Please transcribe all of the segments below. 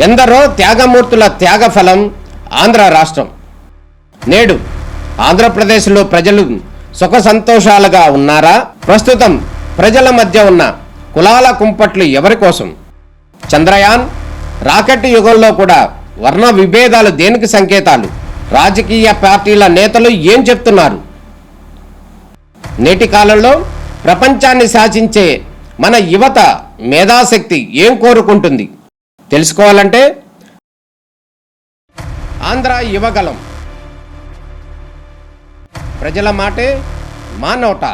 ఎందరో త్యాగమూర్తుల త్యాగఫలం ఆంధ్ర రాష్ట్రం. నేడు ఆంధ్రప్రదేశ్లో ప్రజలు సుఖ సంతోషాలుగా ఉన్నారా? ప్రస్తుతం ప్రజల మధ్య ఉన్న కులాల కుంపట్లు ఎవరి కోసం? చంద్రయాన్ రాకెట్ యుగంలో కూడా వర్ణ విభేదాలు దేనికి సంకేతాలు? రాజకీయ పార్టీల నేతలు ఏం చెప్తున్నారు? నేటి కాలంలో ప్రపంచాన్ని శాసించే మన యువత మేధాశక్తి ఏం కోరుకుంటుంది? తెలుసుకోవాలంటే ఆంధ్ర యువగలం, ప్రజల మాటే మా నోట.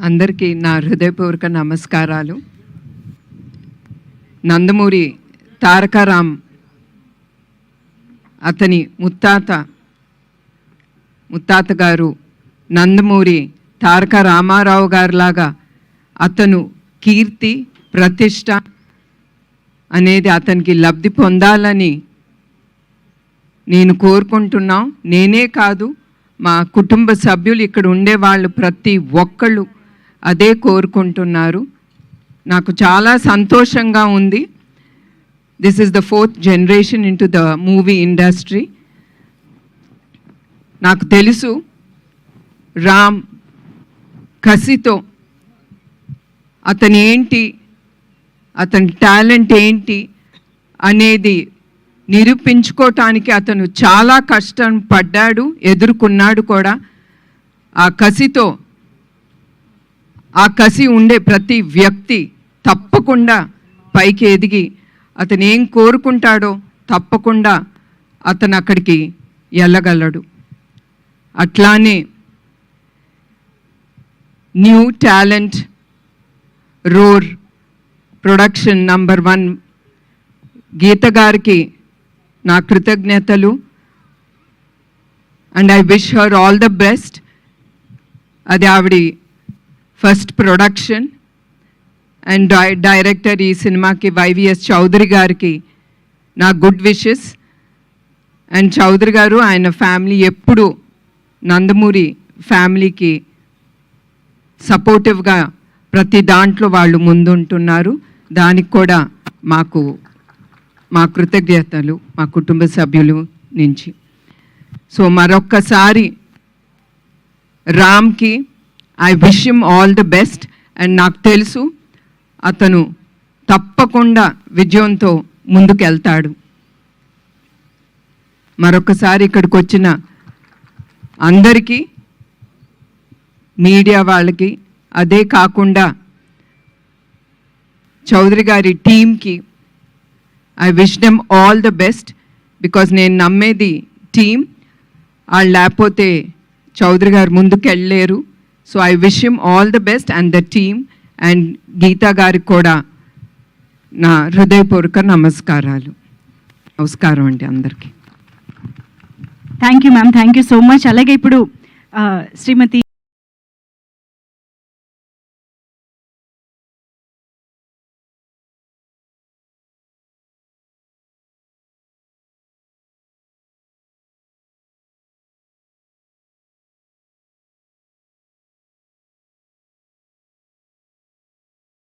అందరికీ నా హృదయపూర్వక నమస్కారాలు. నందమూరి తారకరామ్ అతని ముత్తాత గారు నందమూరి తారక రామారావు గారిలాగా అతను కీర్తి ప్రతిష్ట అనేది అతనికి లబ్ధి పొందాలని నేను కోరుకుంటున్నాం. నేనే కాదు, మా కుటుంబ సభ్యులు ఇక్కడ ఉండేవాళ్ళు ప్రతి ఒక్కళ్ళు అదే కోరుకుంటున్నారు. నాకు చాలా సంతోషంగా ఉంది. This is the 4th generation into the movie industry. నాకు తెలుసు రామ్ కసితో అతను ఏంటి, అతని టాలెంట్ ఏంటి అనేది నిరూపించుకోవటానికి అతను చాలా కష్టం పడ్డాడు, ఎదుర్కొన్నాడు కూడా. ఆ కసితో, ఆ కసి ఉండే ప్రతి వ్యక్తి తప్పకుండా పైకి ఎదిగి అతను ఏం కోరుకుంటాడో తప్పకుండా అతను అక్కడికి వెళ్ళగలడు. అట్లానే new talent roar production number 1 Geetha గారికి నా కృతజ్ఞతలు. And I wish her all the best. అది ఆవిడ ఫస్ట్ ప్రొడక్షన్. అండ్ డైరెక్టర్ ఈ సినిమాకి వైవిఎస్ చౌదరి గారికి నా గుడ్ విషెస్. అండ్ చౌదరి గారు ఆయన ఫ్యామిలీ ఎప్పుడు నందమూరి ఫ్యామిలీకి సపోర్టివ్గా ప్రతి దాంట్లో వాళ్ళు ముందుంటున్నారు. దానికి కూడా మా కృతజ్ఞతలు మా కుటుంబ సభ్యులు నుంచి. సో మరొక్కసారి రామ్కి I wish him all the best. And నాకు తెలుసు అతను తప్పకుండా విజయంతో ముందుకెళ్తాడు. మరొకసారి ఇక్కడికి వచ్చిన అందరికీ, మీడియా వాళ్ళకి, అదే కాకుండా చౌదరి గారి టీమ్కి I wish them all the best. Because నేను నమ్మేది టీమ్, వాళ్ళు లేకపోతే చౌదరి గారు ముందుకు వెళ్ళలేరు. So I wish him all the best and the team. అండ్ గీతా గారికి కూడా నా హృదయపూర్వక నమస్కారాలు. నమస్కారం అండి అందరికీ. Thank you ma'am, thank you so much. అలాగే ఇప్పుడు శ్రీమతి